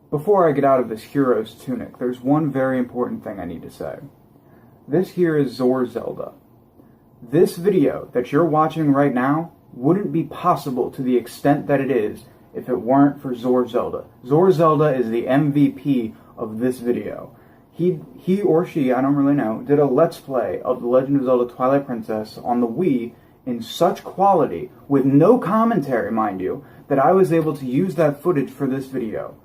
Before I get out of this hero's tunic, there's one very important thing I need to say. This here is ZorZelda. This video that you're watching right now wouldn't be possible to the extent that it is if it weren't for ZorZelda. ZorZelda is the MVP of this video. He or she, I don't really know, did a Let's Play of The Legend of Zelda Twilight Princess on the Wii in such quality, with no commentary, mind you, that I was able to use that footage for this video.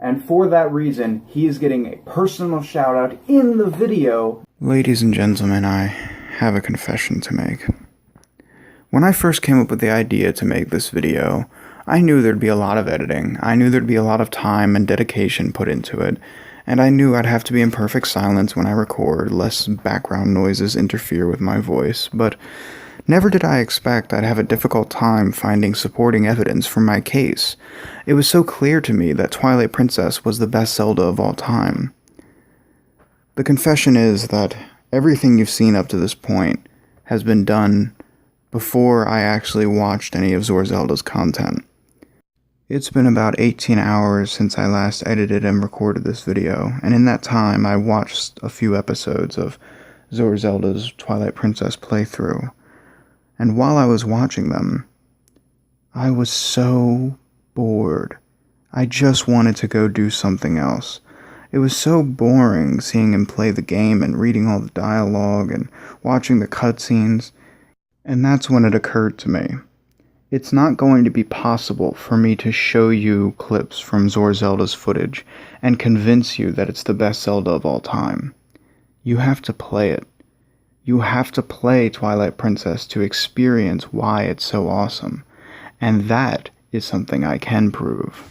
And for that reason, he is getting a personal shout out in the video. Ladies and gentlemen, I have a confession to make. When I first came up with the idea to make this video, I knew there'd be a lot of editing. I knew there'd be a lot of time and dedication put into it. And I knew I'd have to be in perfect silence when I record, lest background noises interfere with my voice, but never did I expect I'd have a difficult time finding supporting evidence for my case. It was so clear to me that Twilight Princess was the best Zelda of all time. The confession is that everything you've seen up to this point has been done before I actually watched any of ZorZelda's content. It's been about 18 hours since I last edited and recorded this video, and in that time I watched a few episodes of ZorZelda's Twilight Princess playthrough. And while I was watching them, I was so bored. I just wanted to go do something else. It was so boring seeing him play the game and reading all the dialogue and watching the cutscenes. And that's when it occurred to me. It's not going to be possible for me to show you clips from ZorZelda's footage and convince you that it's the best Zelda of all time. You have to play it. You have to play Twilight Princess to experience why it's so awesome. And that is something I can prove.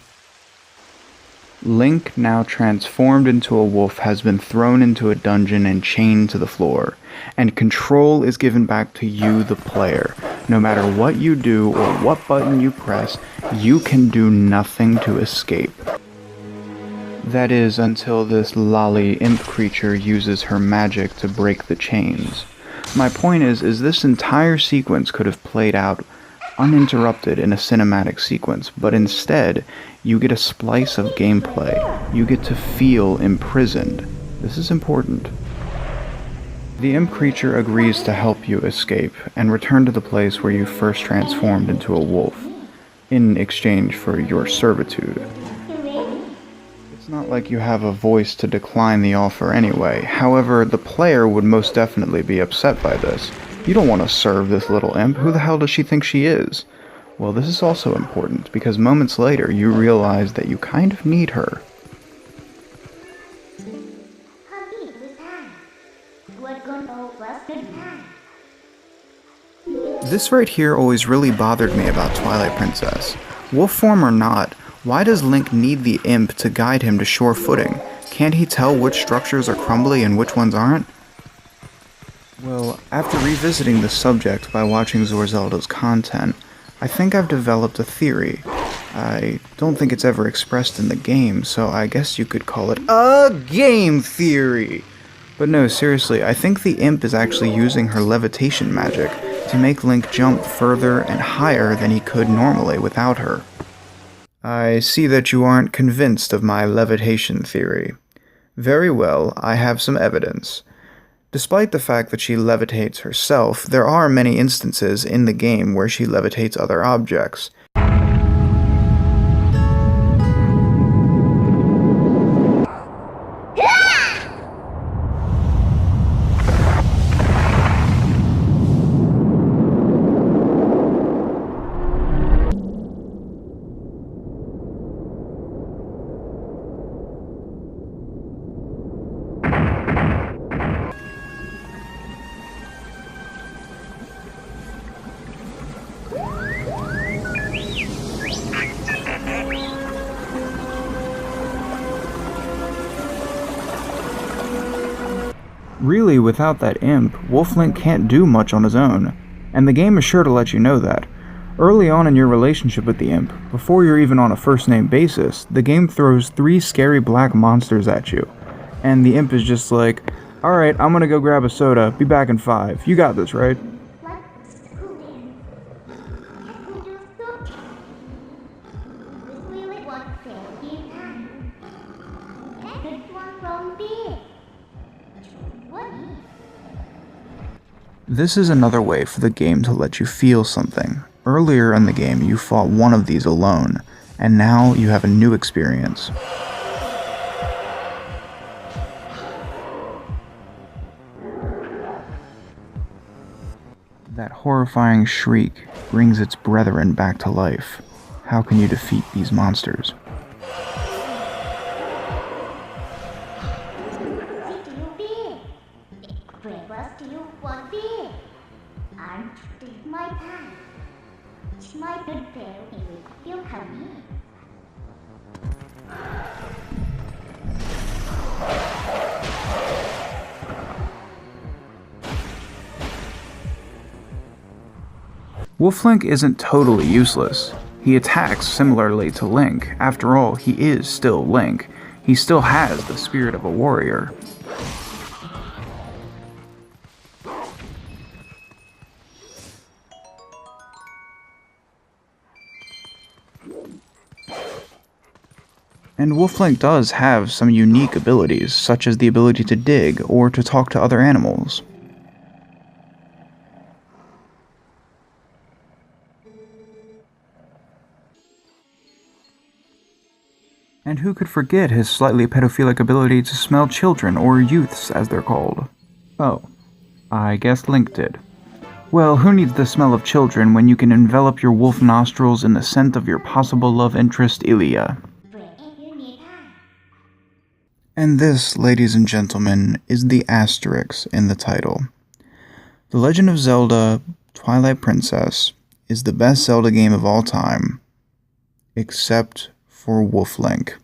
Link, now transformed into a wolf, has been thrown into a dungeon and chained to the floor, and control is given back to you, the player. No matter what you do or what button you press, you can do nothing to escape. That is, until this lolly imp creature uses her magic to break the chains. My point is this entire sequence could have played out uninterrupted in a cinematic sequence, but instead, you get a splice of gameplay. You get to feel imprisoned. This is important. The imp creature agrees to help you escape and return to the place where you first transformed into a wolf, in exchange for your servitude. It's not like you have a voice to decline the offer anyway. However, the player would most definitely be upset by this. You don't want to serve this little imp. Who the hell does she think she is? Well, this is also important, because moments later you realize that you kind of need her. This right here always really bothered me about Twilight Princess. Wolf form or not, why does Link need the imp to guide him to sure footing? Can't he tell which structures are crumbly and which ones aren't? Well, after revisiting the subject by watching ZorZelda's content, I think I've developed a theory. I don't think it's ever expressed in the game, so I guess you could call it a game theory! But no, seriously, I think the imp is actually using her levitation magic to make Link jump further and higher than he could normally without her. I see that you aren't convinced of my levitation theory. Very well, I have some evidence. Despite the fact that she levitates herself, there are many instances in the game where she levitates other objects. Really, without that imp, Wolf Link can't do much on his own, and the game is sure to let you know that. Early on in your relationship with the imp, before you're even on a first-name basis, the game throws 3 scary black monsters at you, and the imp is just like, "Alright, I'm gonna go grab a soda, be back in 5. You got this, right?" This is another way for the game to let you feel something. Earlier in the game, you fought one of these alone, and now you have a new experience. That horrifying shriek brings its brethren back to life. How can you defeat these monsters? Wolf-Link isn't totally useless. He attacks similarly to Link. After all, he is still Link. He still has the spirit of a warrior. And Wolf-Link does have some unique abilities, such as the ability to dig or to talk to other animals. And who could forget his slightly pedophilic ability to smell children, or youths as they're called? Oh, I guess Link did. Well, who needs the smell of children when you can envelop your wolf nostrils in the scent of your possible love interest, Ilia? And this, ladies and gentlemen, is the asterisk in the title. The Legend of Zelda Twilight Princess is the best Zelda game of all time, except for Wolf-Link.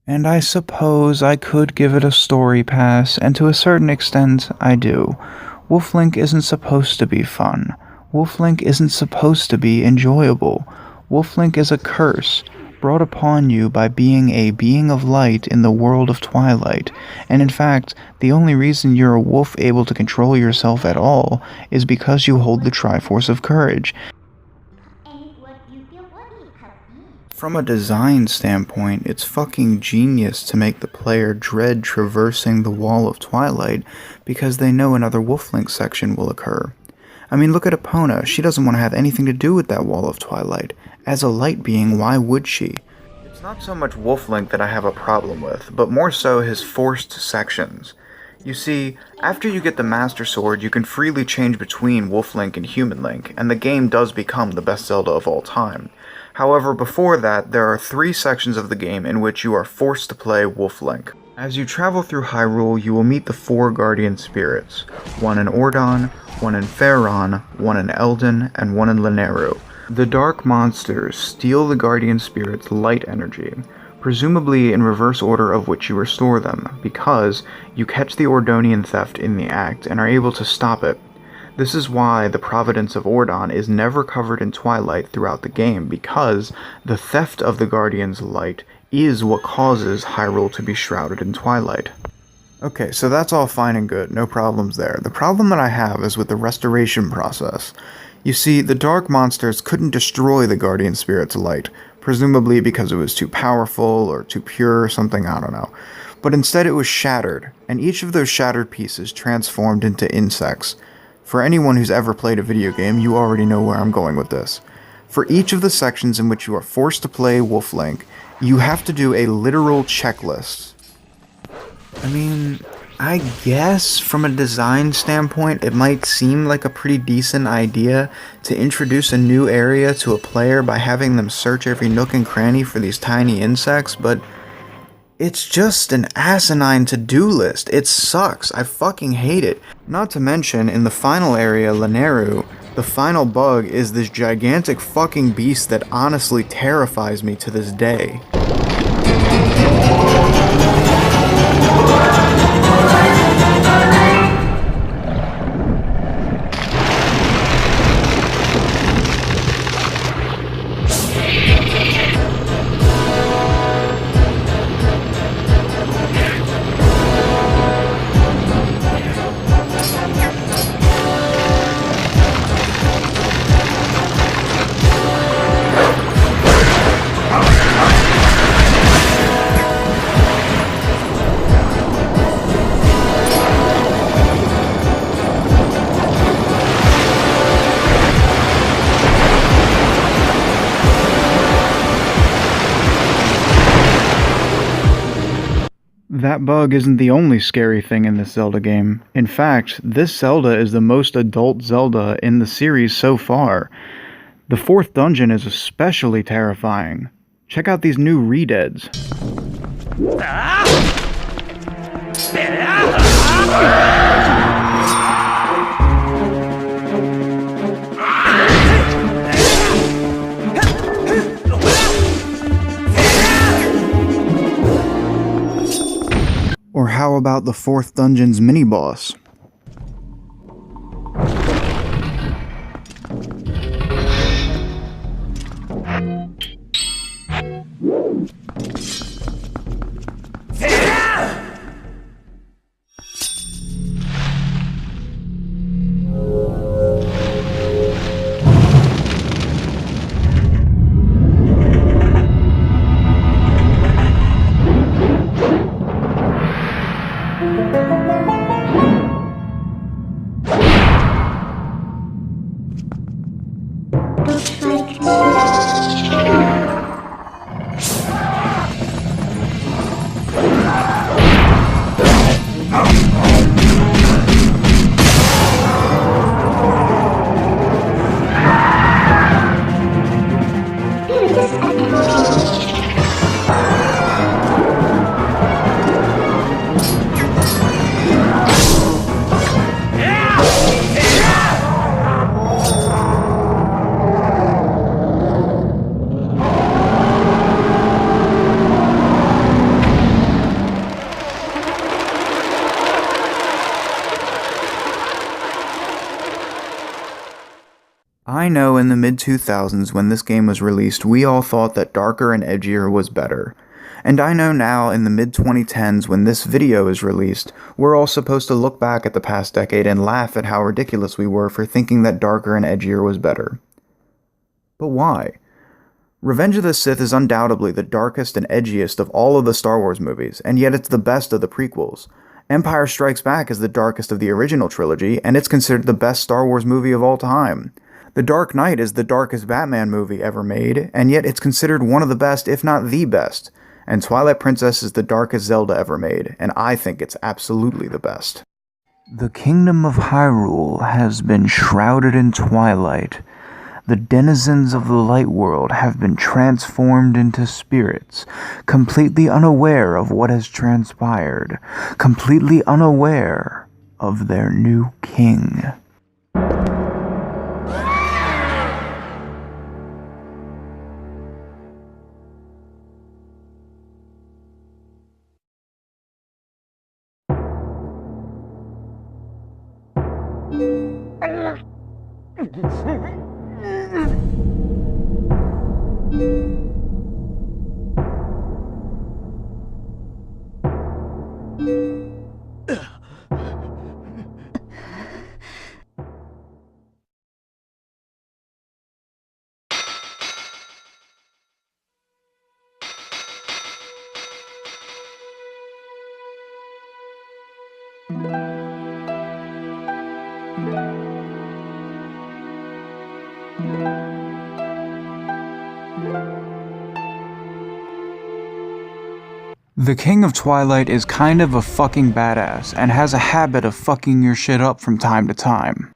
And I suppose I could give it a story pass, and to a certain extent, I do. Wolf-Link isn't supposed to be fun. Wolf-Link isn't supposed to be enjoyable. Wolf-Link is a curse, brought upon you by being a being of light in the world of Twilight. And in fact, the only reason you're a wolf able to control yourself at all is because you hold the Triforce of Courage. From a design standpoint, it's fucking genius to make the player dread traversing the wall of Twilight because they know another Wolf-Link section will occur. I mean, look at Epona. She doesn't want to have anything to do with that wall of Twilight. As a light being, why would she? It's not so much Wolf-Link that I have a problem with, but more so his forced sections. You see, after you get the Master Sword, you can freely change between Wolf-Link and Human Link, and the game does become the best Zelda of all time. However, before that, there are 3 sections of the game in which you are forced to play Wolf-Link. As you travel through Hyrule, you will meet the 4 Guardian Spirits, one in Ordon, one in Faron, one in Eldin, and one in Lanayru. The Dark Monsters steal the Guardian Spirit's light energy, presumably in reverse order of which you restore them, because you catch the Ordonian theft in the act and are able to stop it. This is why the Providence of Ordon is never covered in Twilight throughout the game, because the theft of the Guardian's light is what causes Hyrule to be shrouded in Twilight. Okay, so that's all fine and good, no problems there. The problem that I have is with the restoration process. You see, the Dark Monsters couldn't destroy the Guardian Spirit's light, presumably because it was too powerful or too pure or something, I don't know. But instead it was shattered, and each of those shattered pieces transformed into insects. For anyone who's ever played a video game, you already know where I'm going with this. For each of the sections in which you are forced to play Wolf-Link, you have to do a literal checklist. I mean, I guess from a design standpoint, it might seem like a pretty decent idea to introduce a new area to a player by having them search every nook and cranny for these tiny insects, but it's just an asinine to-do list. It sucks. I fucking hate it. Not to mention, in the final area, Lanayru, the final bug is this gigantic fucking beast that honestly terrifies me to this day. That bug isn't the only scary thing in this Zelda game. In fact, this Zelda is the most adult Zelda in the series so far. The fourth dungeon is especially terrifying. Check out these new redeads. Or how about the fourth dungeon's mini-boss? I know in the mid-2000s when this game was released, we all thought that darker and edgier was better. And I know now in the mid-2010s when this video is released, we're all supposed to look back at the past decade and laugh at how ridiculous we were for thinking that darker and edgier was better. But why? Revenge of the Sith is undoubtedly the darkest and edgiest of all of the Star Wars movies, and yet it's the best of the prequels. Empire Strikes Back is the darkest of the original trilogy, and it's considered the best Star Wars movie of all time. The Dark Knight is the darkest Batman movie ever made, and yet it's considered one of the best, if not the best. And Twilight Princess is the darkest Zelda ever made, and I think it's absolutely the best. The kingdom of Hyrule has been shrouded in twilight. The denizens of the light world have been transformed into spirits, completely unaware of what has transpired, completely unaware of their new king. The King of Twilight is kind of a fucking badass and has a habit of fucking your shit up from time to time.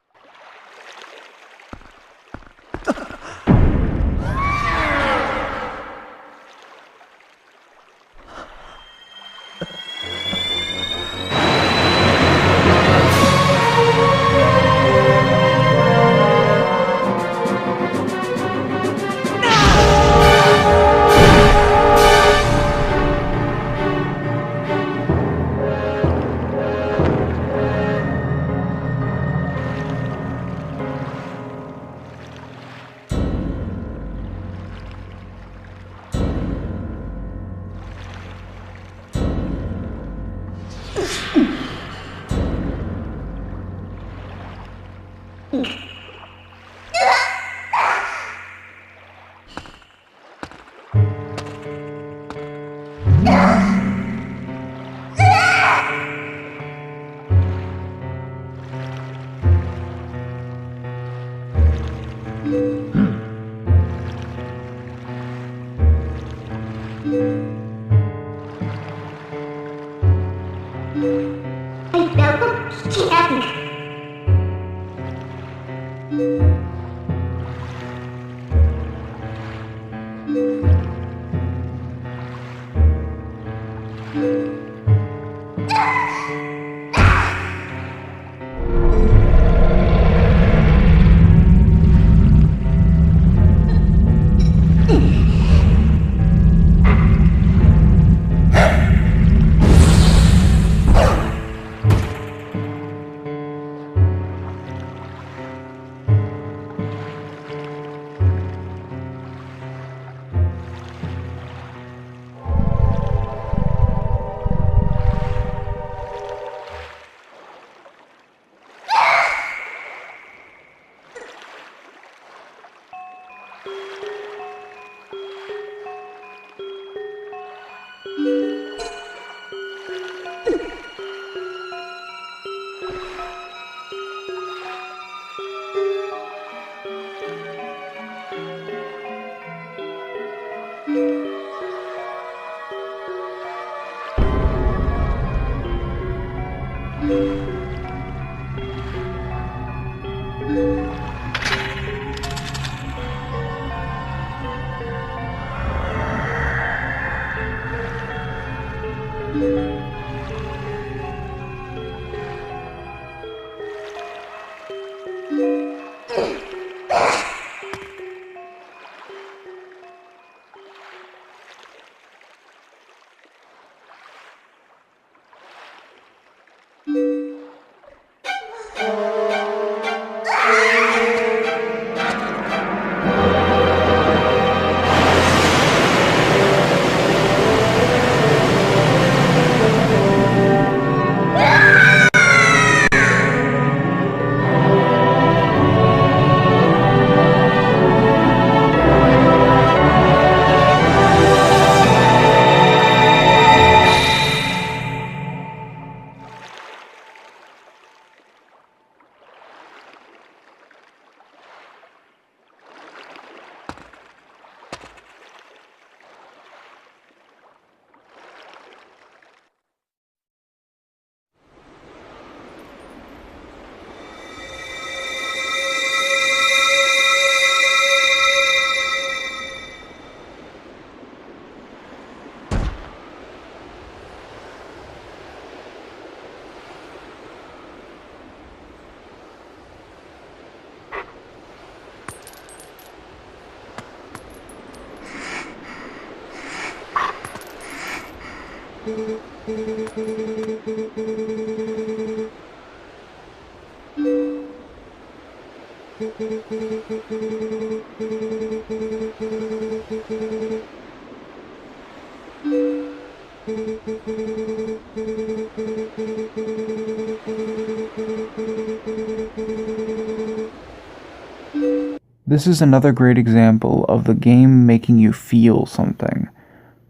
This is another great example of the game making you feel something.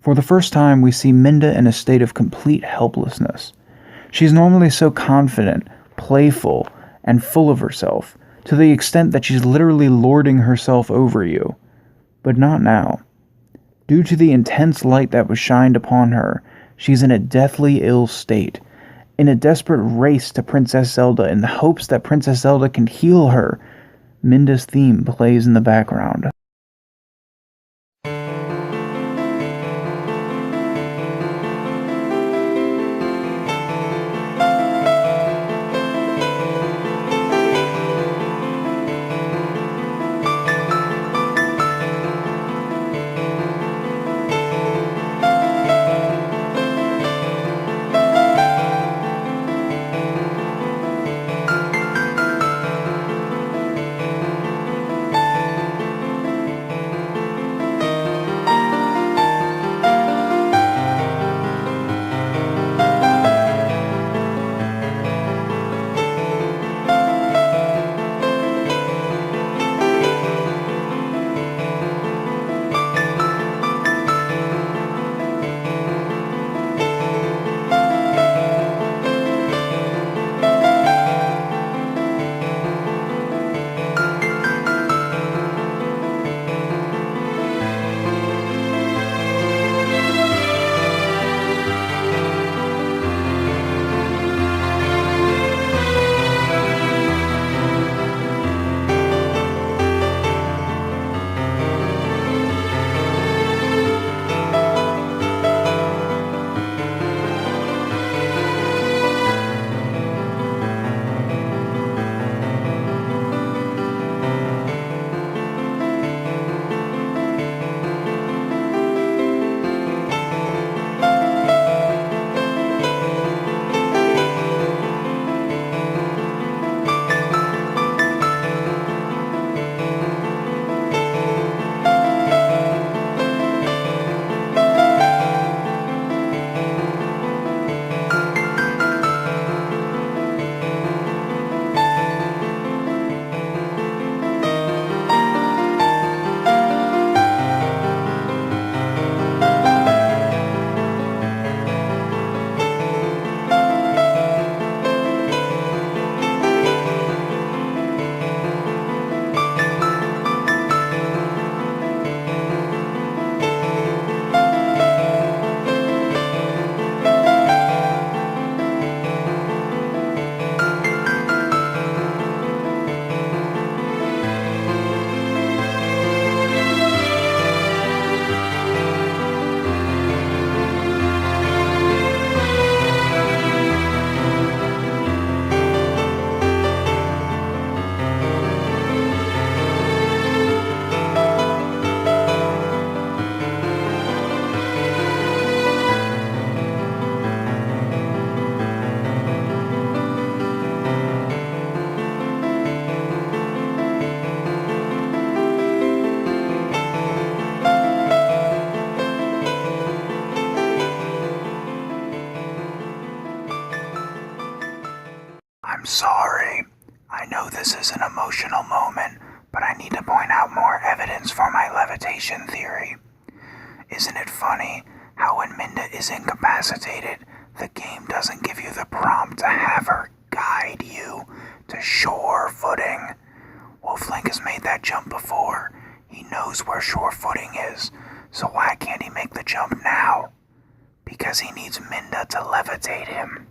For the first time, we see Minda in a state of complete helplessness. She's normally so confident, playful, and full of herself, to the extent that she's literally lording herself over you. But not now. Due to the intense light that was shined upon her, she's in a deathly ill state, in a desperate race to Princess Zelda in the hopes that Princess Zelda can heal her. Minda's theme plays in the background. I'm sorry. I know this is an emotional moment, but I need to point out more evidence for my levitation theory. Isn't it funny how when Minda is incapacitated, the game doesn't give you the prompt to have her guide you to shore footing? Wolflink has made that jump before. He knows where shore footing is, so why can't he make the jump now? Because he needs Minda to levitate him.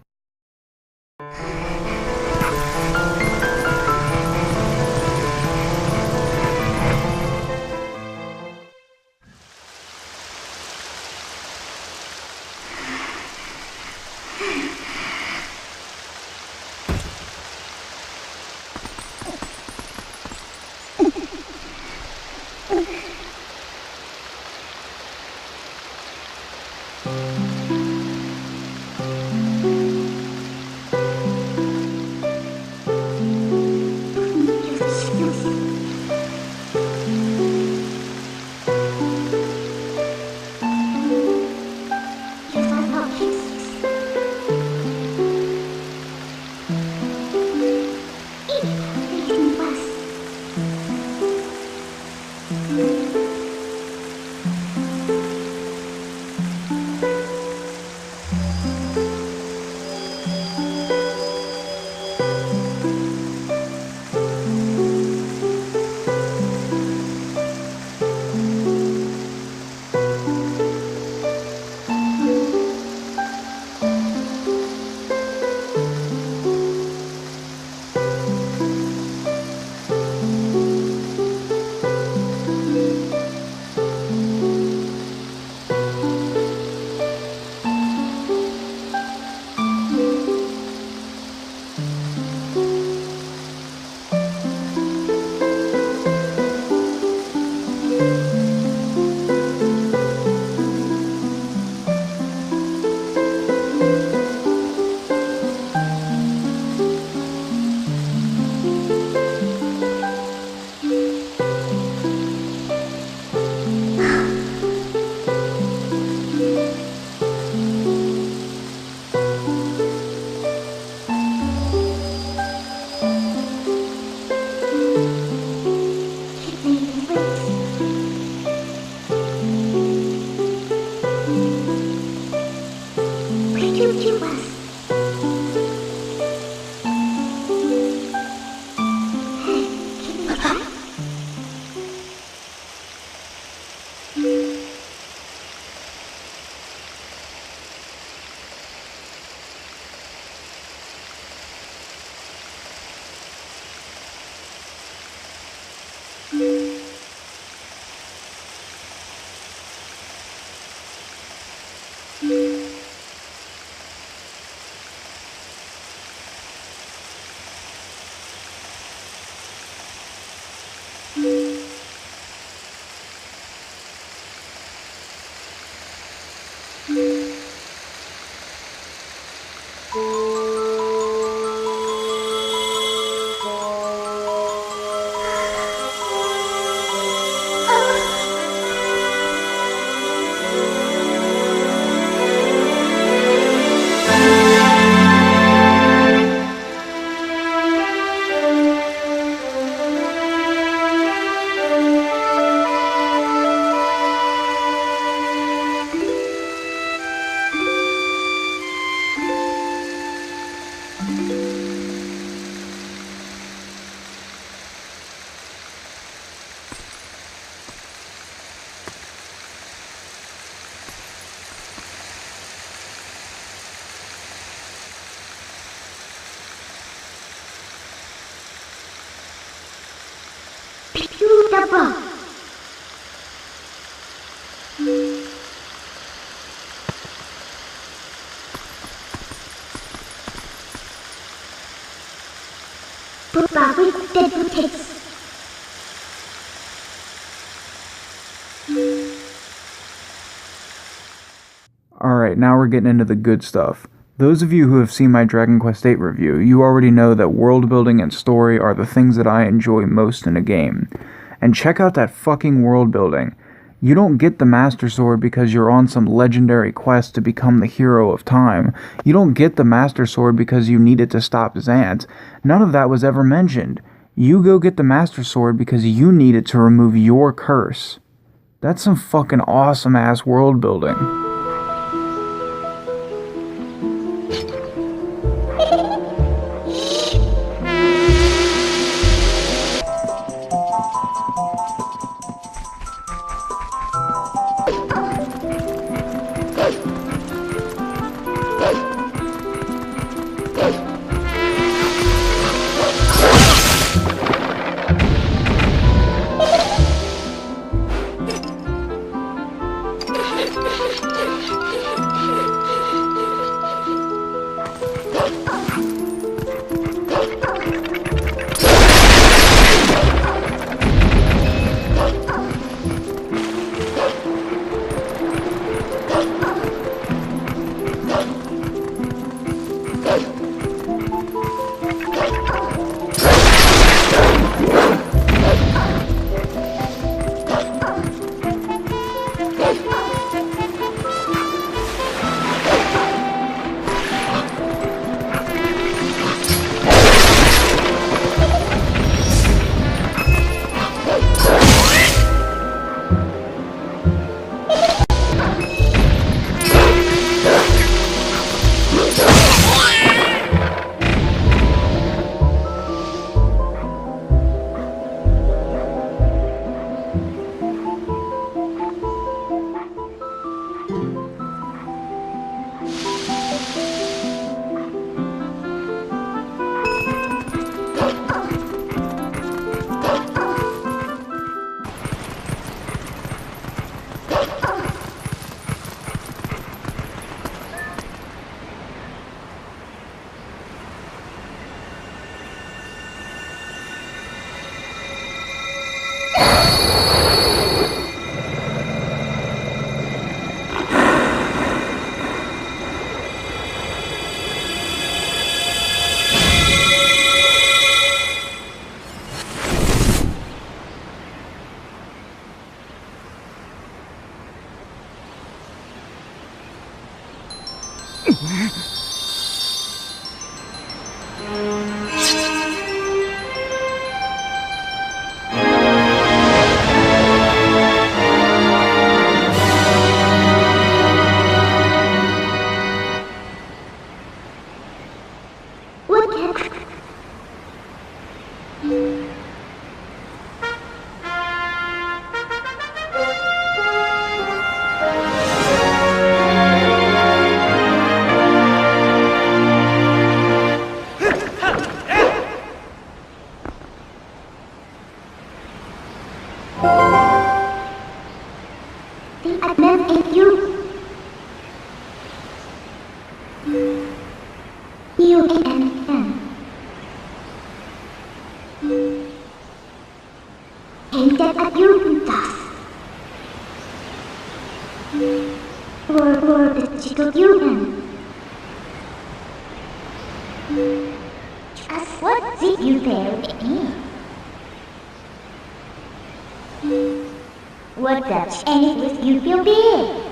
Alright, now we're getting into the good stuff. Those of you who have seen my Dragon Quest VIII review, you already know that world building and story are the things that I enjoy most in a game. And check out that fucking world building. You don't get the Master Sword because you're on some legendary quest to become the hero of time. You don't get the Master Sword because you need it to stop Zant. None of that was ever mentioned. You go get the Master Sword because you need it to remove your curse. That's some fucking awesome-ass world building. What did you bear with me? What does any with you feel big?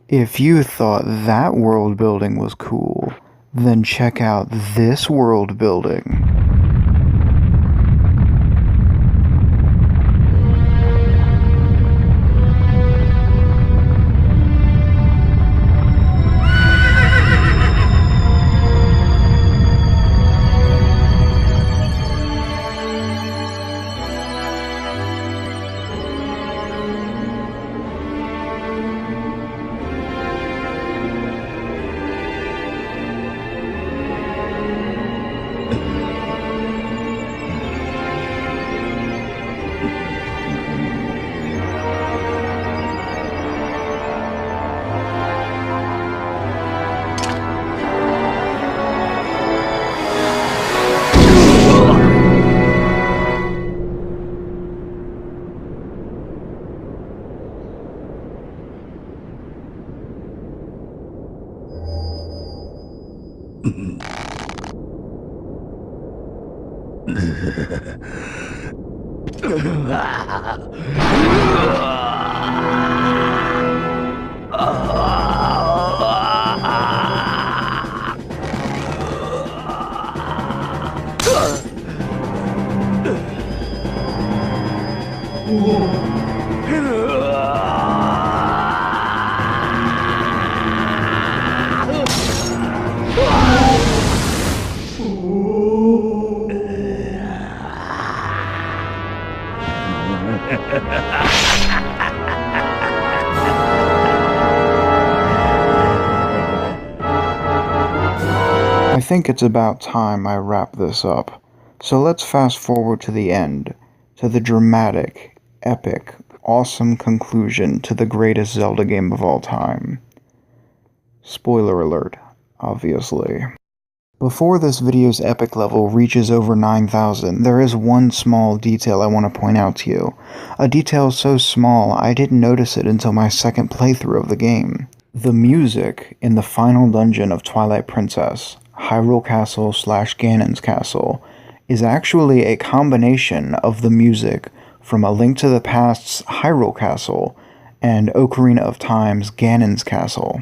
If you thought that world building was cool, then check out this world building. I think it's about time I wrap this up, so let's fast forward to the end, to the dramatic, epic, awesome conclusion to the greatest Zelda game of all time. Spoiler alert, obviously. Before this video's epic level reaches over 9,000, there is one small detail I want to point out to you. A detail so small I didn't notice it until my second playthrough of the game. The music in the final dungeon of Twilight Princess, Hyrule Castle / Ganon's Castle, is actually a combination of the music from A Link to the Past's Hyrule Castle and Ocarina of Time's Ganon's Castle.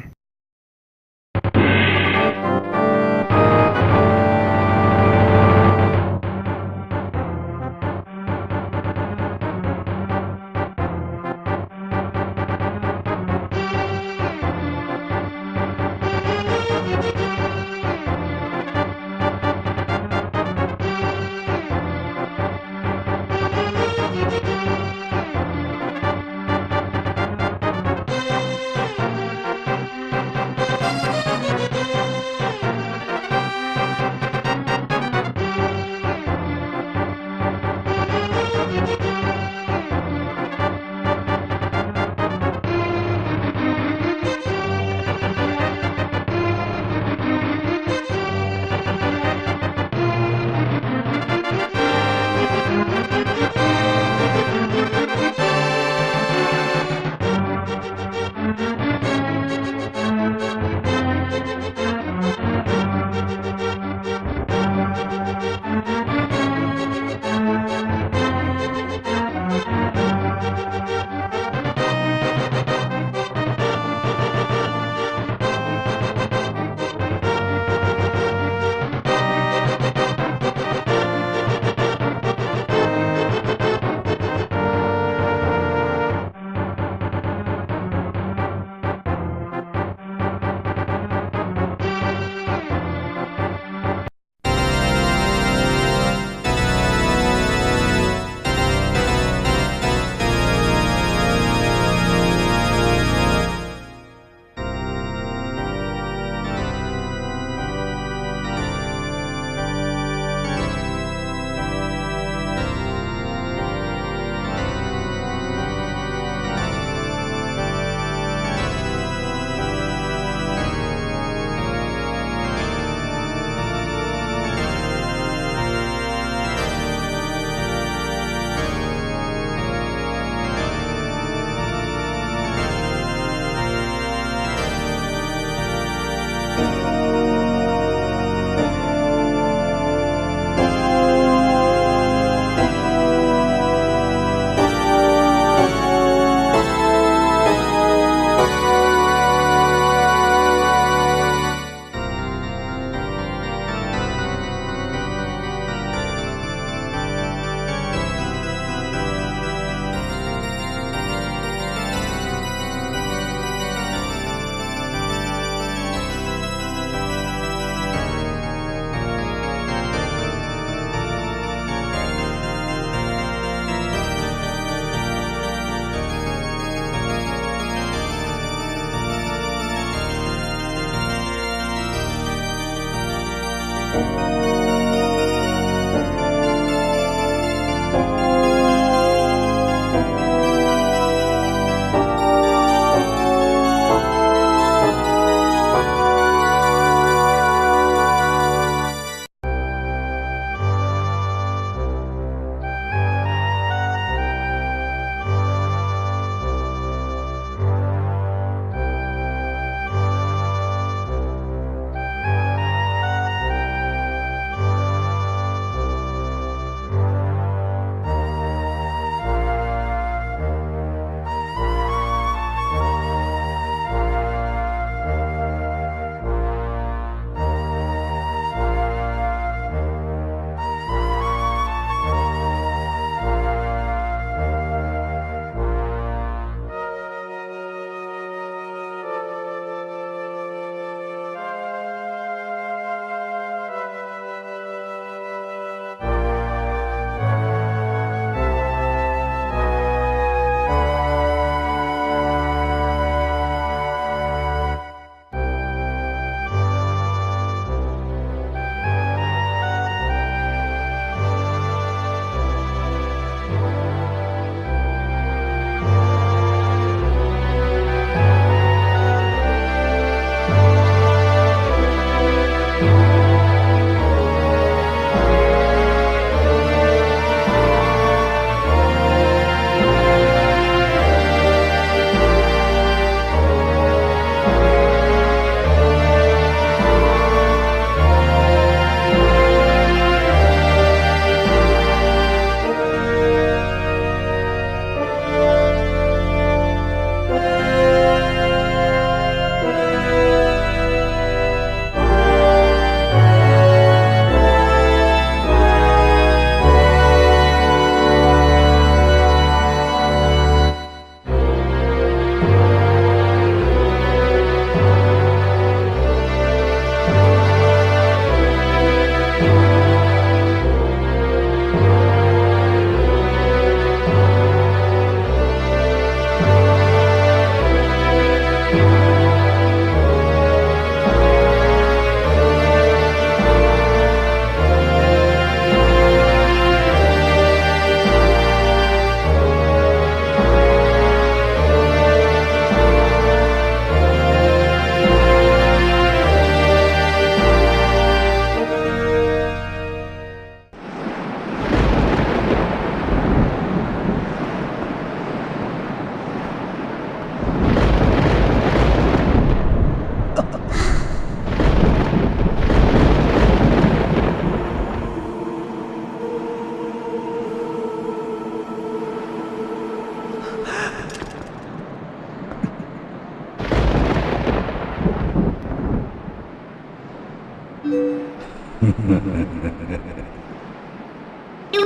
You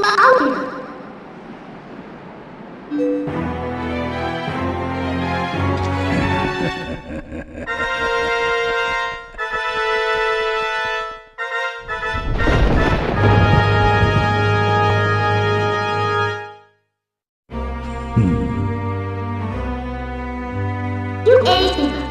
are. You ate.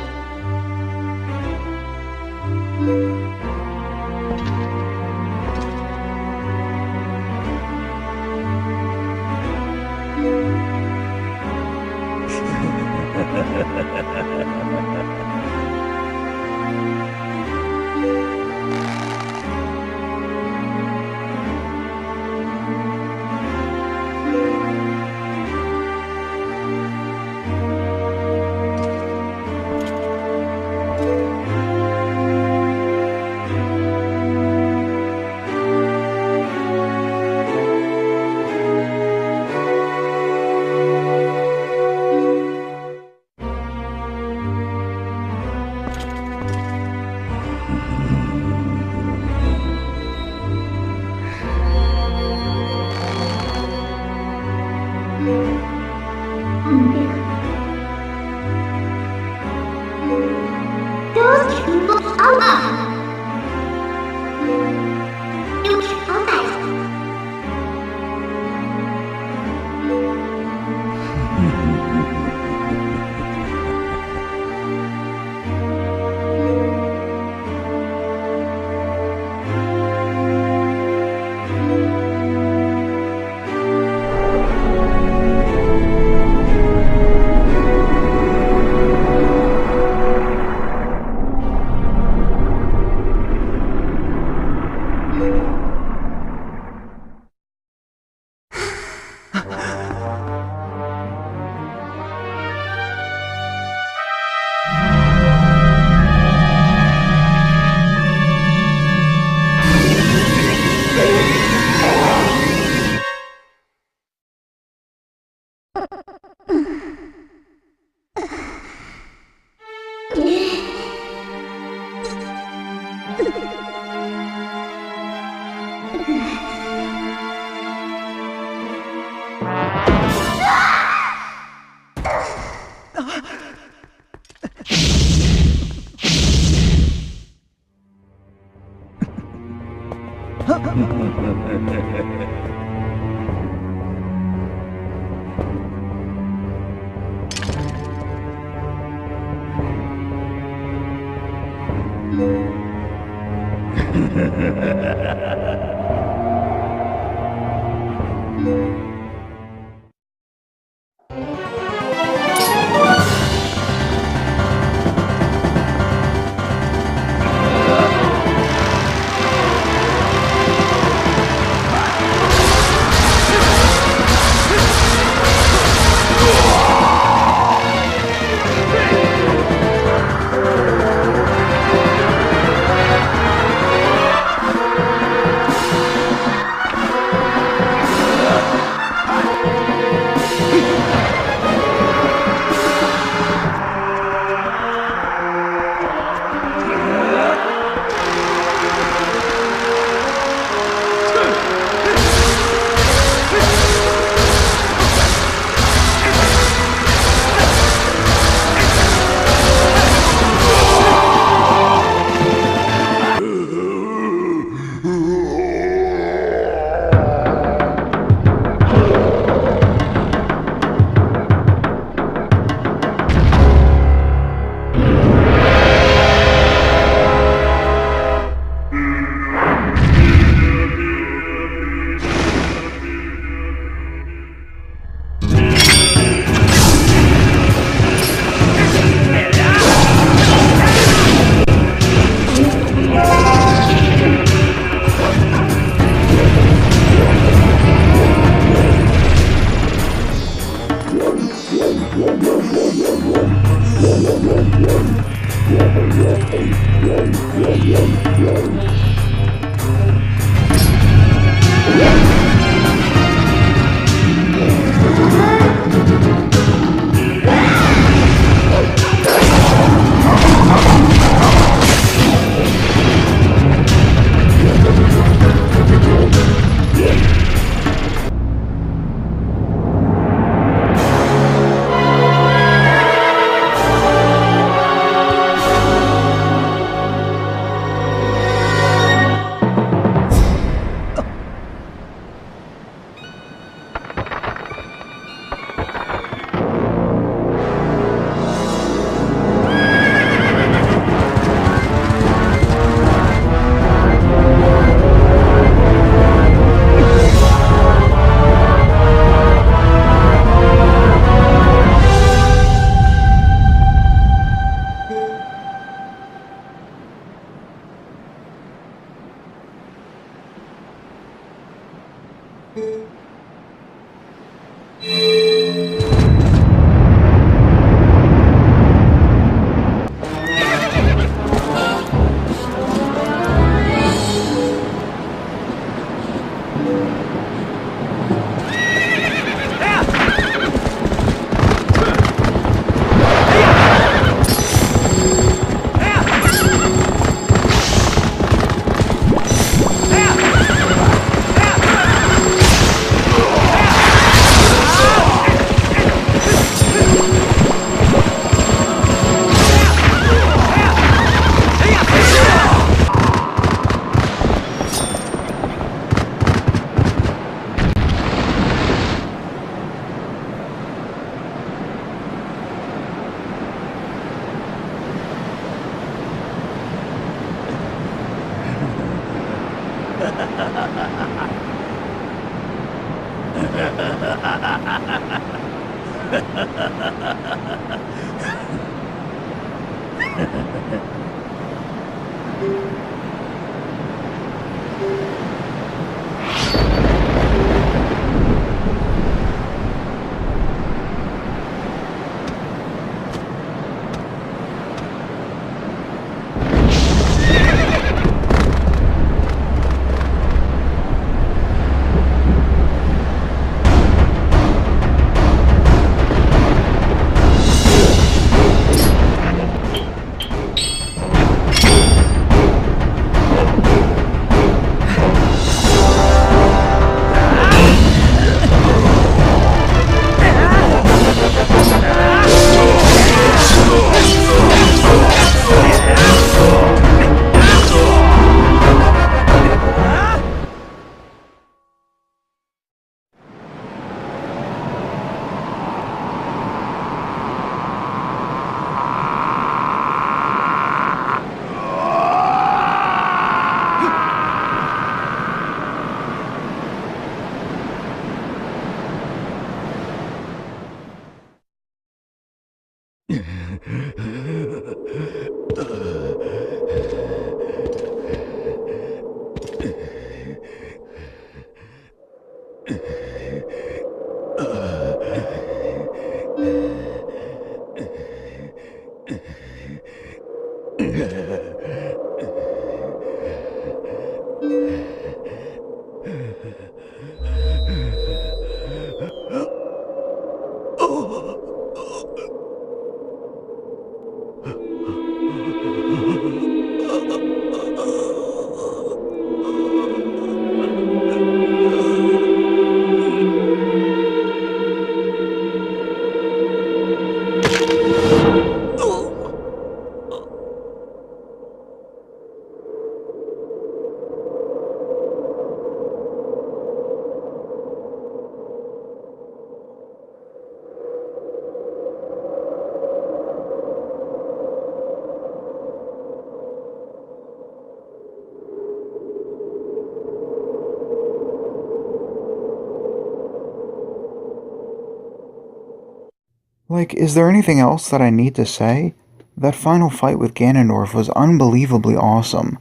Like, is there anything else that I need to say? That final fight with Ganondorf was unbelievably awesome.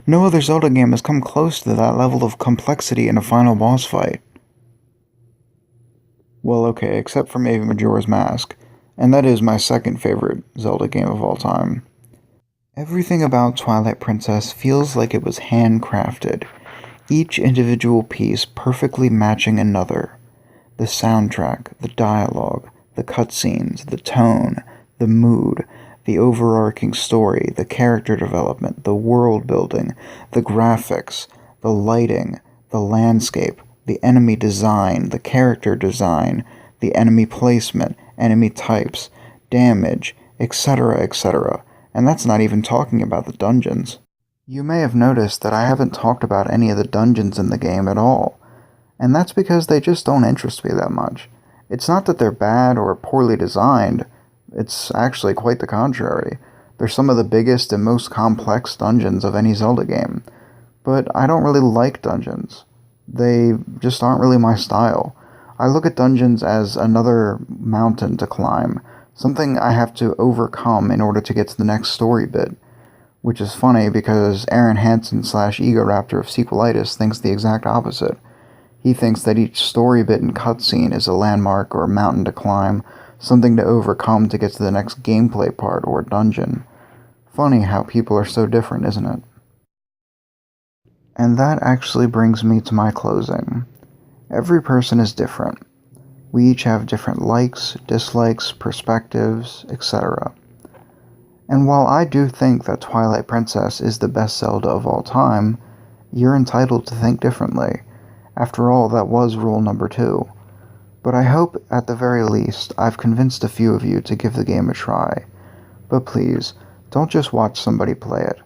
No other Zelda game has come close to that level of complexity in a final boss fight. Well, okay, except for maybe Majora's Mask, and that is my second favorite Zelda game of all time. Everything about Twilight Princess feels like it was handcrafted, each individual piece perfectly matching another. The soundtrack, the dialogue, the cutscenes, the tone, the mood, the overarching story, the character development, the world building, the graphics, the lighting, the landscape, the enemy design, the character design, the enemy placement, enemy types, damage, etc., etc. And that's not even talking about the dungeons. You may have noticed that I haven't talked about any of the dungeons in the game at all, and that's because they just don't interest me that much. It's not that they're bad or poorly designed, it's actually quite the contrary. They're some of the biggest and most complex dungeons of any Zelda game, but I don't really like dungeons. They just aren't really my style. I look at dungeons as another mountain to climb, something I have to overcome in order to get to the next story bit. Which is funny because Aaron Hansen / Egoraptor of Sequelitis thinks the exact opposite. He thinks that each story bit and cutscene is a landmark or a mountain to climb, something to overcome to get to the next gameplay part or dungeon. Funny how people are so different, isn't it? And that actually brings me to my closing. Every person is different. We each have different likes, dislikes, perspectives, etc. And while I do think that Twilight Princess is the best Zelda of all time, you're entitled to think differently. After all, that was rule number 2. But I hope, at the very least, I've convinced a few of you to give the game a try. But please, don't just watch somebody play it.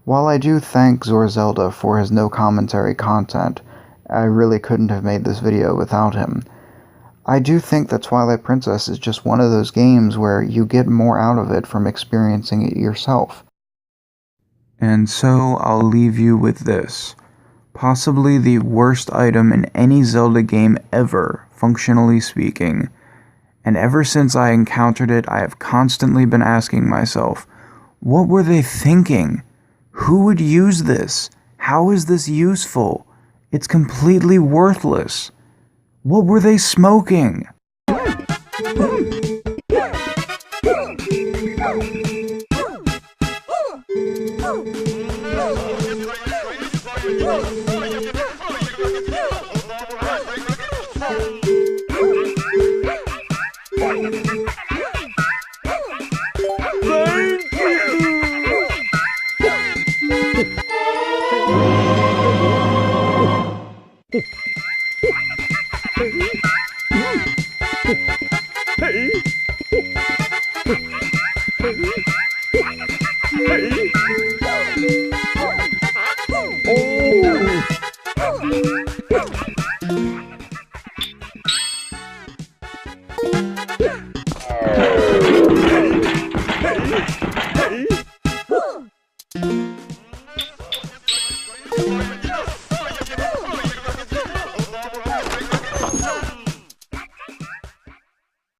While I do thank ZorZelda for his no commentary content, I really couldn't have made this video without him. I do think that Twilight Princess is just one of those games where you get more out of it from experiencing it yourself. And so I'll leave you with this. Possibly the worst item in any Zelda game ever, functionally speaking. And ever since I encountered it, I have constantly been asking myself, what were they thinking? Who would use this? How is this useful? It's completely worthless. What were they smoking? Hey!